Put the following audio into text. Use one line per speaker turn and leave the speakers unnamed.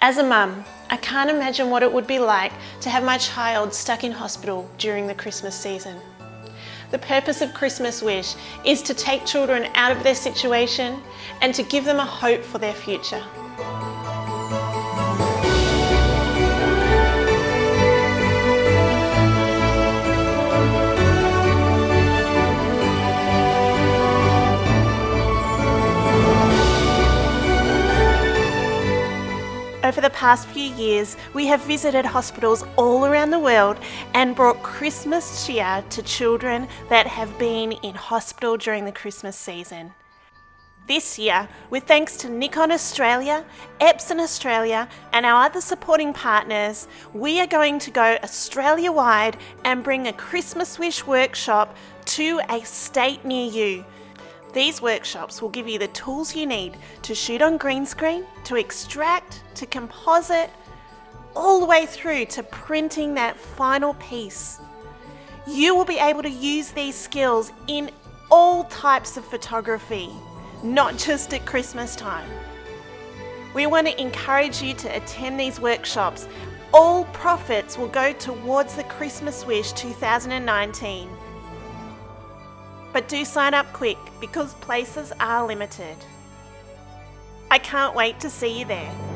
As a mum, I can't imagine what it would be like to have my child stuck in hospital during the Christmas season. The purpose of Christmas Wish is to take children out of their situation and to give them a hope for their future. Over the past few years, we have visited hospitals all around the world and brought Christmas cheer to children that have been in hospital during the Christmas season. This year, with thanks to Nikon Australia, Epson Australia and our other supporting partners, we are going to go Australia-wide and bring a Christmas Wish workshop to a state near you. These workshops will give you the tools you need to shoot on green screen, to extract, to composite, all the way through to printing that final piece. You will be able to use these skills in all types of photography, not just at Christmas time. We want to encourage you to attend these workshops. All profits will go towards the Christmas Wish 2019. But do sign up quick because places are limited. I can't wait to see you there.